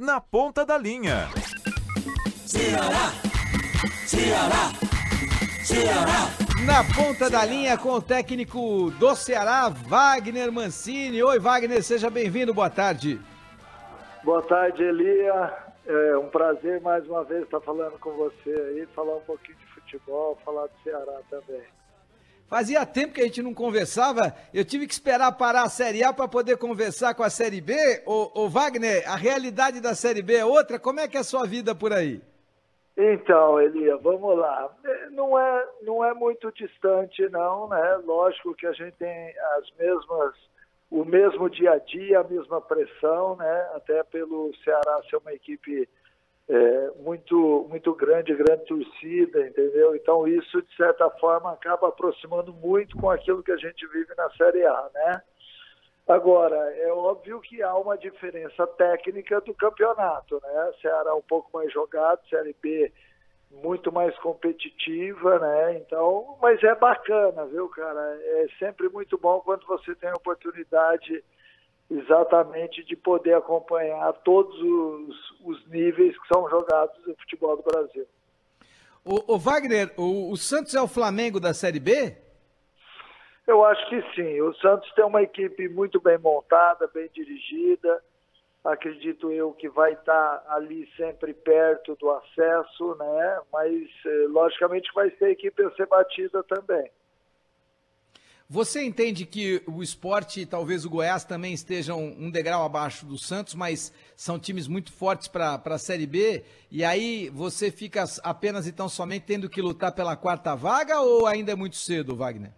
Na Ponta da Linha. Ceará! Ceará! Ceará! Na Ponta da Linha com o técnico do Ceará, Wagner Mancini. Oi, Wagner, seja bem-vindo, boa tarde. Boa tarde, Elia. É um prazer mais uma vez estar falando com você aí, falar um pouquinho de futebol, falar do Ceará também. Fazia tempo que a gente não conversava, eu tive que esperar parar a Série A para poder conversar com a Série B. Ô Wagner, a realidade da Série B é outra, como é que é a sua vida por aí? Então, Elia, vamos lá. Não é muito distante, não, né? Lógico que a gente tem o mesmo dia a dia, a mesma pressão, né? Até pelo Ceará ser uma equipe muito grande torcida, entendeu? Então isso, de certa forma, acaba aproximando muito com aquilo que a gente vive na Série A, né? Agora, é óbvio que há uma diferença técnica do campeonato, né? Ceará um pouco mais jogado, Série B muito mais competitiva, né? Então, mas é bacana, viu, cara? É sempre muito bom quando você tem a oportunidade exatamente de poder acompanhar todos os níveis que são jogados no futebol do Brasil. Ô Wagner, o Santos é o Flamengo da Série B? Eu acho que sim. O Santos tem uma equipe muito bem montada, bem dirigida. Acredito eu que vai estar ali sempre perto do acesso, né? Mas, logicamente, vai ser a equipe a ser batida também. Você entende que o Sport e talvez o Goiás também estejam um degrau abaixo do Santos, mas são times muito fortes para a Série B, e aí você fica apenas então somente tendo que lutar pela quarta vaga ou ainda é muito cedo, Wagner?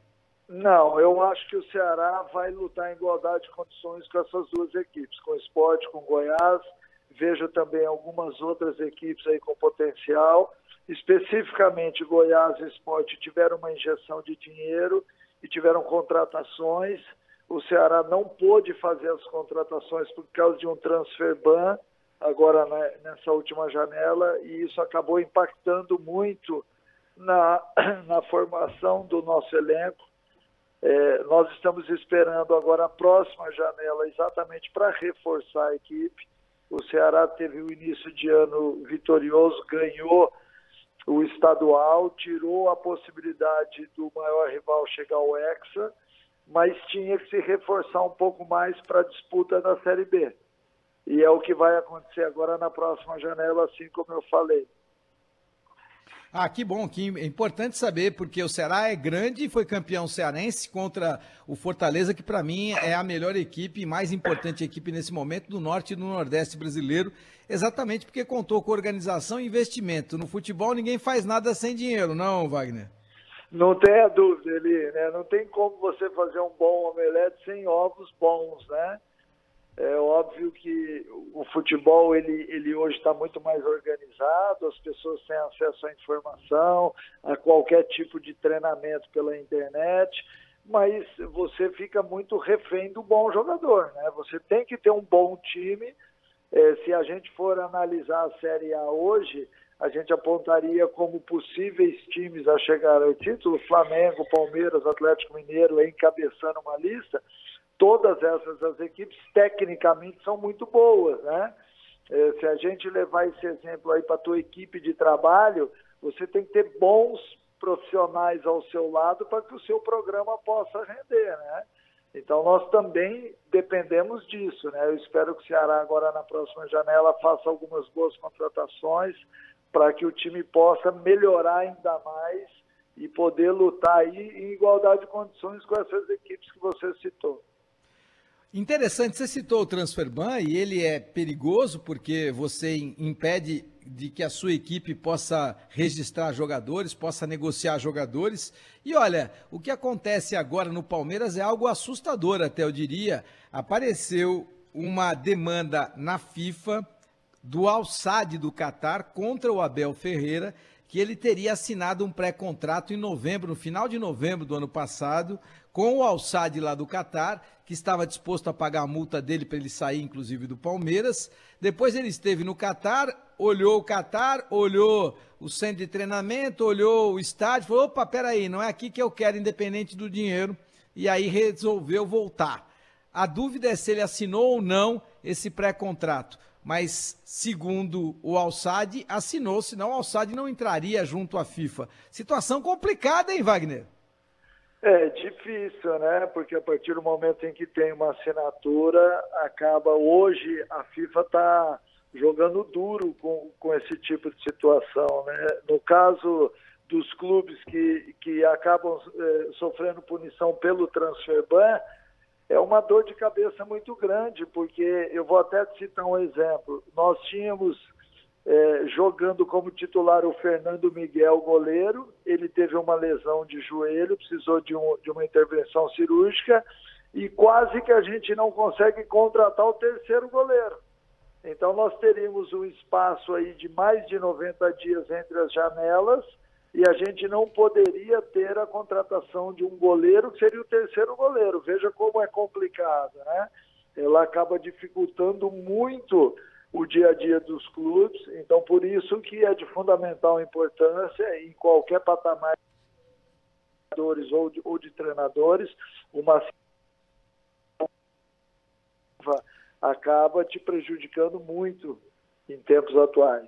Não, eu acho que o Ceará vai lutar em igualdade de condições com essas duas equipes, com o Sport, com o Goiás. Vejo também algumas outras equipes aí com potencial. Especificamente, Goiás e Sport tiveram uma injeção de dinheiro e tiveram contratações. O Ceará não pôde fazer as contratações por causa de um transfer ban agora nessa última janela, e isso acabou impactando muito na formação do nosso elenco. Nós estamos esperando agora a próxima janela exatamente para reforçar a equipe. O Ceará teve o início de ano vitorioso, ganhou o estadual, tirou a possibilidade do maior rival chegar ao Hexa, mas tinha que se reforçar um pouco mais para a disputa da Série B. E é o que vai acontecer agora na próxima janela, assim como eu falei. Ah, que bom, que é importante saber, porque o Ceará é grande e foi campeão cearense contra o Fortaleza, que para mim é a melhor equipe e mais importante equipe nesse momento do Norte e do Nordeste brasileiro, exatamente porque contou com organização e investimento. No futebol ninguém faz nada sem dinheiro, não, Wagner? Não tenha dúvida, Eli, né? Não tem como você fazer um bom omelete sem ovos bons, né? É óbvio que o futebol ele hoje está muito mais organizado, as pessoas têm acesso à informação, a qualquer tipo de treinamento pela internet, mas você fica muito refém do bom jogador, né? Você tem que ter um bom time. Se a gente for analisar a Série A hoje, a gente apontaria como possíveis times a chegar ao título, Flamengo, Palmeiras, Atlético Mineiro, encabeçando uma lista. Todas as equipes, tecnicamente, são muito boas, né? Se a gente levar esse exemplo aí para a tua equipe de trabalho, você tem que ter bons profissionais ao seu lado para que o seu programa possa render, né? Então, nós também dependemos disso, né? Eu espero que o Ceará agora, na próxima janela, faça algumas boas contratações para que o time possa melhorar ainda mais e poder lutar aí em igualdade de condições com essas equipes que você citou. Interessante, você citou o transfer ban e ele é perigoso porque você impede de que a sua equipe possa registrar jogadores, possa negociar jogadores. E olha, o que acontece agora no Palmeiras é algo assustador, até eu diria. Apareceu uma demanda na FIFA do Al Sadd do Catar contra o Abel Ferreira, que ele teria assinado um pré-contrato em novembro, no final de novembro do ano passado, com o Al Sadd lá do Catar, que estava disposto a pagar a multa dele para ele sair, inclusive, do Palmeiras. Depois ele esteve no Catar, olhou o Catar, olhou o centro de treinamento, olhou o estádio, falou, opa, peraí, não é aqui que eu quero, independente do dinheiro, e aí resolveu voltar. A dúvida é se ele assinou ou não esse pré-contrato. mas segundo o Al-Sadd, assinou, senão o Al-Sadd não entraria junto à FIFA. Situação complicada, hein, Wagner? É difícil, né? Porque a partir do momento em que tem uma assinatura, acaba hoje a FIFA está jogando duro com esse tipo de situação, né? No caso dos clubes que acabam sofrendo punição pelo transfer ban, é uma dor de cabeça muito grande, porque eu vou até citar um exemplo. Nós tínhamos jogando como titular o Fernando Miguel, goleiro. Ele teve uma lesão de joelho, precisou de uma intervenção cirúrgica e quase que a gente não consegue contratar o terceiro goleiro. Então nós teríamos um espaço aí de mais de 90 dias entre as janelas e a gente não poderia ter a contratação de um goleiro que seria o terceiro goleiro. Veja como é complicado, né? Ela acaba dificultando muito o dia a dia dos clubes, então por isso que é de fundamental importância em qualquer patamar de jogadores ou de treinadores, uma acaba te prejudicando muito em tempos atuais.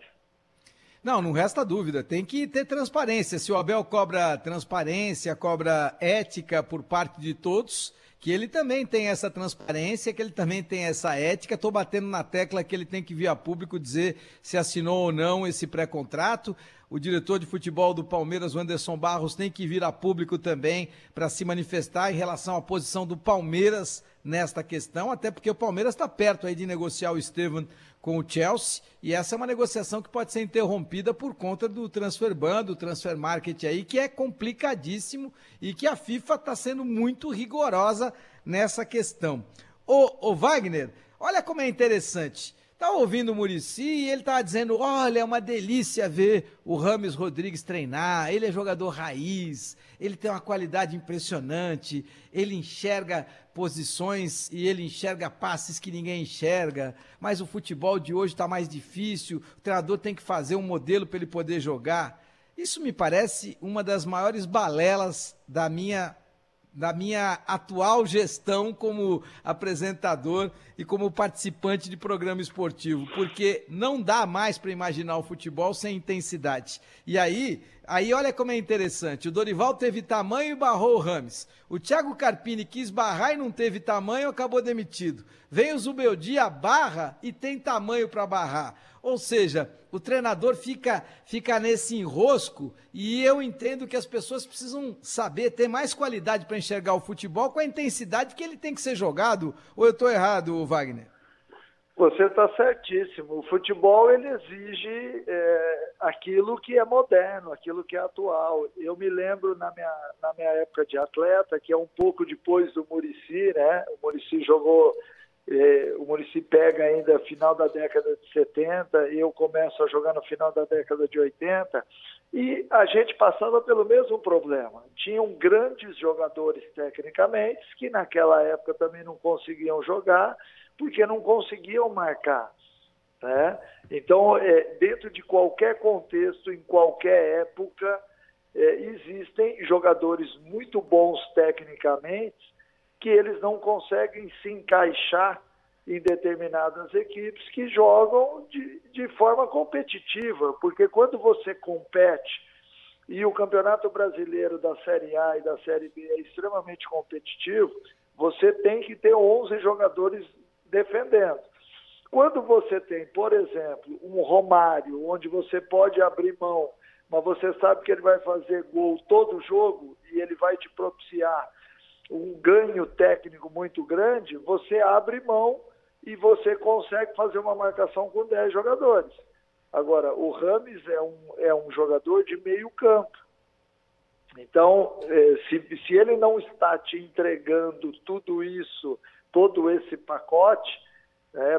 Não resta dúvida, tem que ter transparência. Se o Abel cobra transparência, cobra ética por parte de todos, que ele também tem essa transparência, que ele também tem essa ética. Estou batendo na tecla que ele tem que vir a público dizer se assinou ou não esse pré-contrato. O diretor de futebol do Palmeiras, o Anderson Barros, tem que vir a público também para se manifestar em relação à posição do Palmeiras nesta questão, até porque o Palmeiras está perto aí de negociar o Estevam com o Chelsea, e essa é uma negociação que pode ser interrompida por conta do transfer ban, do transfer market aí, que é complicadíssimo e que a FIFA está sendo muito rigorosa nessa questão. Ô Wagner, olha como é interessante. Tá ouvindo o Muricy e ele tá dizendo, olha, é uma delícia ver o Rames Rodrigues treinar, ele é jogador raiz, ele tem uma qualidade impressionante, ele enxerga posições e ele enxerga passes que ninguém enxerga, mas o futebol de hoje está mais difícil, o treinador tem que fazer um modelo para ele poder jogar. Isso me parece uma das maiores balelas da minha atual gestão como apresentador e como participante de programa esportivo, porque não dá mais para imaginar o futebol sem intensidade. E aí olha como é interessante, o Dorival teve tamanho e barrou o Rames. O Thiago Carpini quis barrar e não teve tamanho, acabou demitido. Vem o Zubeldia, barra e tem tamanho para barrar. Ou seja, o treinador fica nesse enrosco e eu entendo que as pessoas precisam saber, ter mais qualidade para enxergar o futebol com a intensidade que ele tem que ser jogado. Ou eu estou errado, Wagner? Você está certíssimo. O futebol ele exige aquilo que é moderno, aquilo que é atual. Eu me lembro na minha época de atleta, que é um pouco depois do Muricy, né? O Muricy jogou... o Muricy pega ainda final da década de 70, eu começo a jogar no final da década de 80, e a gente passava pelo mesmo problema. Tinham grandes jogadores tecnicamente, que naquela época também não conseguiam jogar, porque não conseguiam marcar, né? Então, dentro de qualquer contexto, em qualquer época, existem jogadores muito bons tecnicamente, que eles não conseguem se encaixar em determinadas equipes que jogam de forma competitiva, porque quando você compete, e o Campeonato Brasileiro da Série A e da Série B é extremamente competitivo, você tem que ter 11 jogadores defendendo. Quando você tem, por exemplo, um Romário, onde você pode abrir mão, mas você sabe que ele vai fazer gol todo jogo e ele vai te propiciar um ganho técnico muito grande, você abre mão e você consegue fazer uma marcação com 10 jogadores. Agora, o Rames é um jogador de meio campo. Então, se ele não está te entregando tudo isso, todo esse pacote,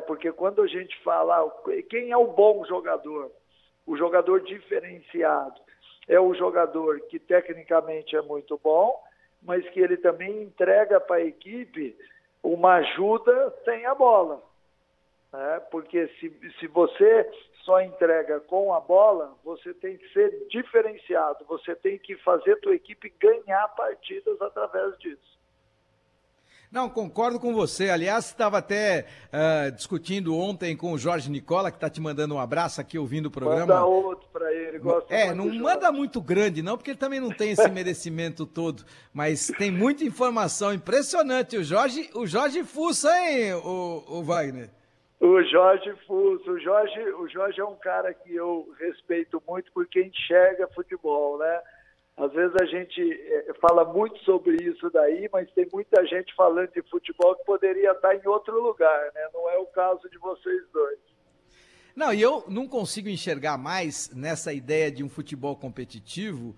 porque quando a gente fala quem é o bom jogador, o jogador diferenciado, é o jogador que tecnicamente é muito bom, mas que ele também entrega para a equipe uma ajuda sem a bola. Porque se você só entrega com a bola, você tem que ser diferenciado, você tem que fazer a tua equipe ganhar partidas através disso. Não, concordo com você. Aliás, estava até discutindo ontem com o Jorge Nicola, que está te mandando um abraço aqui ouvindo o programa. Manda outro para ele, gosto muito Não do manda Jorge. muito grande, não, porque ele também não tem esse merecimento todo. Mas tem muita informação impressionante. O Jorge fuça, hein, o Wagner? O Jorge Fuso. O Jorge é um cara que eu respeito muito porque enxerga futebol, né? Às vezes a gente fala muito sobre isso daí, mas tem muita gente falando de futebol que poderia estar em outro lugar, né? Não é o caso de vocês dois. Não, e eu não consigo enxergar mais nessa ideia de um futebol competitivo,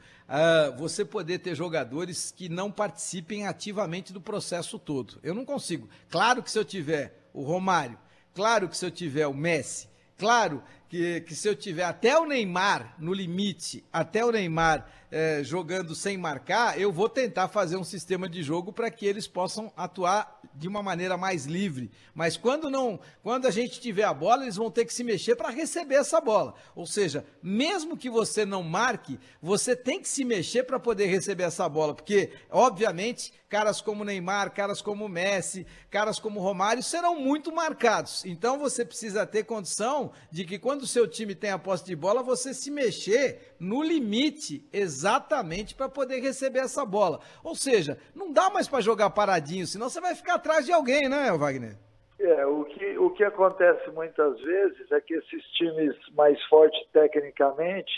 você poder ter jogadores que não participem ativamente do processo todo. Eu não consigo. Claro que se eu tiver o Romário, claro que se eu tiver o Messi, claro que se eu tiver até o Neymar no limite, até o Neymar jogando sem marcar, eu vou tentar fazer um sistema de jogo para que eles possam atuar de uma maneira mais livre. Mas quando a gente tiver a bola, eles vão ter que se mexer para receber essa bola. Ou seja, mesmo que você não marque, você tem que se mexer para poder receber essa bola, porque, obviamente, caras como Neymar, caras como Messi, caras como Romário serão muito marcados. Então você precisa ter condição de que quando o seu time tem a posse de bola, você se mexer no limite exatamente para poder receber essa bola. Ou seja, não dá mais para jogar paradinho, senão você vai ficar atrás de alguém, né, Wagner? O que acontece muitas vezes é que esses times mais fortes tecnicamente,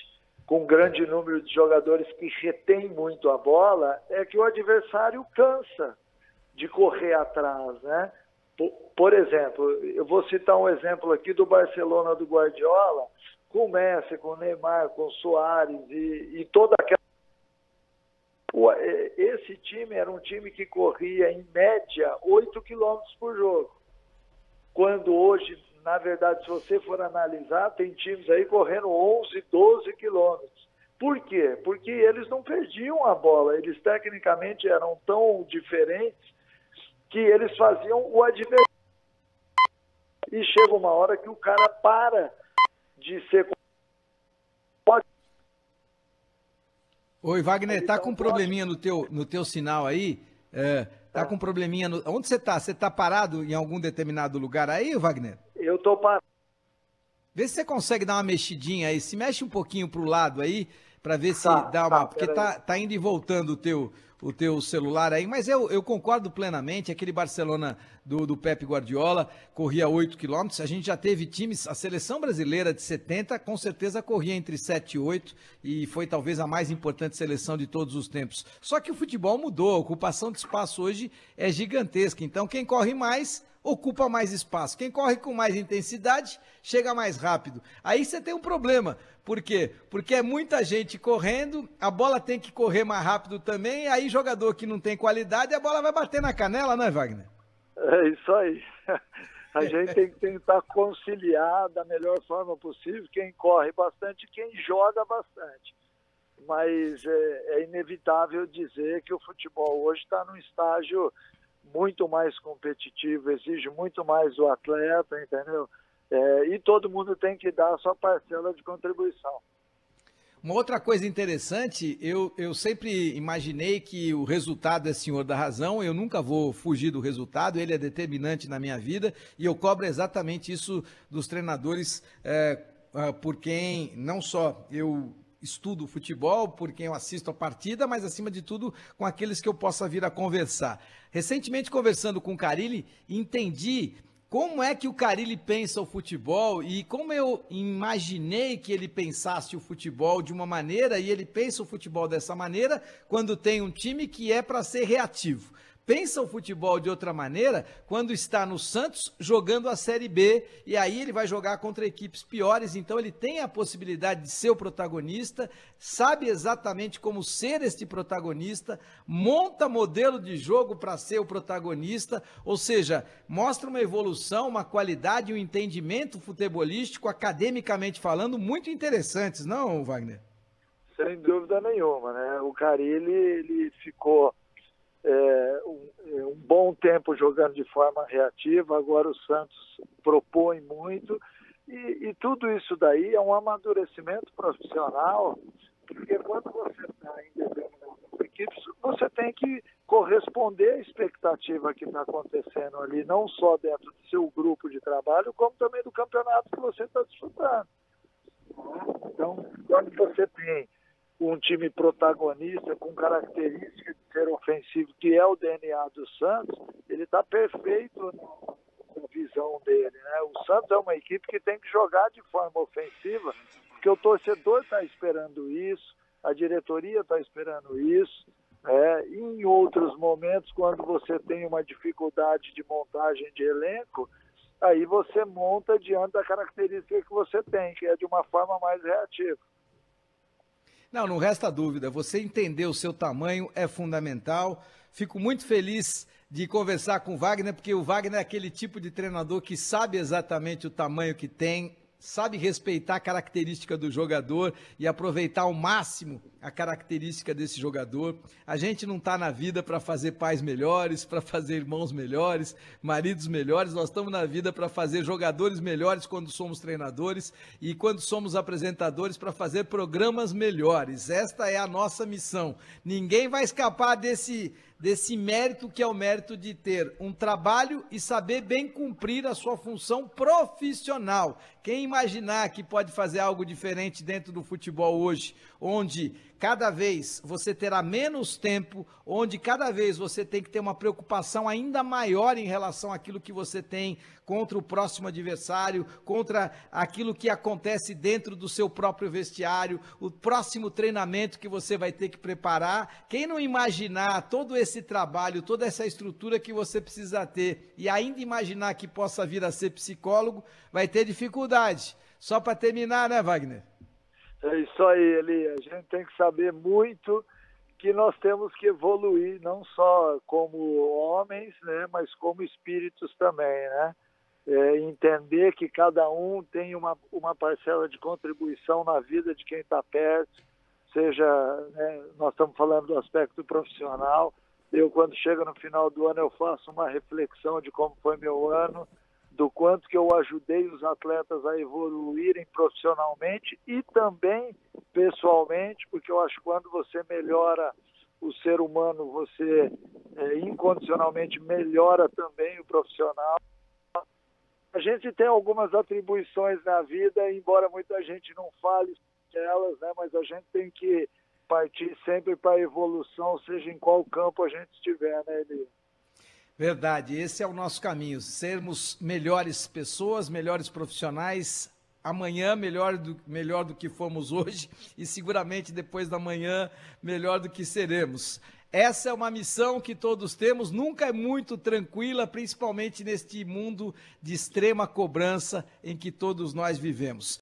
com um grande número de jogadores que retêm muito a bola, é que o adversário cansa de correr atrás, né? Por exemplo, eu vou citar um exemplo aqui do Barcelona do Guardiola, com o Messi, com o Neymar, com o Suárez e toda aquela... Esse time era um time que corria, em média, 8 quilômetros por jogo. Quando hoje, na verdade, se você for analisar, tem times aí correndo 11, 12 quilômetros. Por quê? Porque eles não perdiam a bola, eles tecnicamente eram tão diferentes que eles faziam o adversário. E chega uma hora que o cara para de ser... Oi, Wagner, tá com um probleminha no teu sinal aí? Tá com um probleminha no... Onde você tá? Você tá parado em algum determinado lugar aí, Wagner? Eu tô parado. Vê se você consegue dar uma mexidinha aí, se mexe um pouquinho pro lado aí, para ver se dá uma... Porque tá indo e voltando o teu celular aí, mas eu concordo plenamente, aquele Barcelona do Pep Guardiola corria 8 quilômetros, a gente já teve times, a seleção brasileira de 70 com certeza corria entre 7 e 8 e foi talvez a mais importante seleção de todos os tempos. Só que o futebol mudou, a ocupação de espaço hoje é gigantesca, então quem corre mais ocupa mais espaço. Quem corre com mais intensidade, chega mais rápido. Aí você tem um problema. Por quê? Porque é muita gente correndo, a bola tem que correr mais rápido também, e aí jogador que não tem qualidade, a bola vai bater na canela, né, Wagner? É isso aí. A gente tem que tentar conciliar da melhor forma possível quem corre bastante e quem joga bastante. Mas é inevitável dizer que o futebol hoje está num estágio muito mais competitivo, exige muito mais do atleta, entendeu? E todo mundo tem que dar a sua parcela de contribuição. Uma outra coisa interessante, eu sempre imaginei que o resultado é senhor da razão, eu nunca vou fugir do resultado, ele é determinante na minha vida e eu cobro exatamente isso dos treinadores, por quem não só eu estudo futebol, por quem eu assisto a partida, mas acima de tudo com aqueles que eu possa vir a conversar. Recentemente, conversando com o Carille, entendi como é que o Carille pensa o futebol e como eu imaginei que ele pensasse o futebol de uma maneira e ele pensa o futebol dessa maneira quando tem um time que é para ser reativo. Pensa o futebol de outra maneira quando está no Santos jogando a Série B e aí ele vai jogar contra equipes piores, então ele tem a possibilidade de ser o protagonista, sabe exatamente como ser este protagonista, monta modelo de jogo para ser o protagonista, ou seja, mostra uma evolução, uma qualidade, um entendimento futebolístico, academicamente falando, muito interessantes, não, Wagner? Sem dúvida nenhuma, né? O Carille, ele ficou um bom tempo jogando de forma reativa, agora o Santos propõe muito e tudo isso daí é um amadurecimento profissional, porque quando você está em determinada equipe equipes, você tem que corresponder à expectativa que está acontecendo ali, não só dentro do seu grupo de trabalho, como também do campeonato que você está disputando. Então, quando você tem um time protagonista com característica de ser ofensivo, que é o DNA do Santos, ele está perfeito na visão dele, né? O Santos é uma equipe que tem que jogar de forma ofensiva, porque o torcedor está esperando isso, a diretoria está esperando isso. E em outros momentos, quando você tem uma dificuldade de montagem de elenco, aí você monta diante da característica que você tem, que é de uma forma mais reativa. Não resta dúvida. Você entender o seu tamanho é fundamental. Fico muito feliz de conversar com o Wagner, porque o Wagner é aquele tipo de treinador que sabe exatamente o tamanho que tem, sabe respeitar a característica do jogador e aproveitar ao máximo a característica desse jogador. A gente não está na vida para fazer pais melhores, para fazer irmãos melhores, maridos melhores. Nós estamos na vida para fazer jogadores melhores quando somos treinadores e quando somos apresentadores para fazer programas melhores. Esta é a nossa missão. Ninguém vai escapar desse mérito, que é o mérito de ter um trabalho e saber bem cumprir a sua função profissional. Quem imaginar que pode fazer algo diferente dentro do futebol hoje, onde cada vez você terá menos tempo, onde cada vez você tem que ter uma preocupação ainda maior em relação àquilo que você tem contra o próximo adversário, contra aquilo que acontece dentro do seu próprio vestiário, o próximo treinamento que você vai ter que preparar. Quem não imaginar todo esse trabalho, toda essa estrutura que você precisa ter e ainda imaginar que possa vir a ser psicólogo, vai ter dificuldade. Só para terminar, né, Wagner? É isso aí, Eli. A gente tem que saber muito que nós temos que evoluir, não só como homens, né, mas como espíritos também, né? Entender que cada um tem uma parcela de contribuição na vida de quem está perto, seja, né, nós estamos falando do aspecto profissional. Eu, quando chega no final do ano, eu faço uma reflexão de como foi meu ano, do quanto que eu ajudei os atletas a evoluírem profissionalmente e também pessoalmente, porque eu acho que quando você melhora o ser humano, você incondicionalmente melhora também o profissional. A gente tem algumas atribuições na vida, embora muita gente não fale delas, né, mas a gente tem que partir sempre para a evolução, seja em qual campo a gente estiver, né, Eli? Verdade, esse é o nosso caminho, sermos melhores pessoas, melhores profissionais, amanhã melhor do que fomos hoje e seguramente depois da manhã melhor do que seremos. Essa é uma missão que todos temos, nunca é muito tranquila, principalmente neste mundo de extrema cobrança em que todos nós vivemos.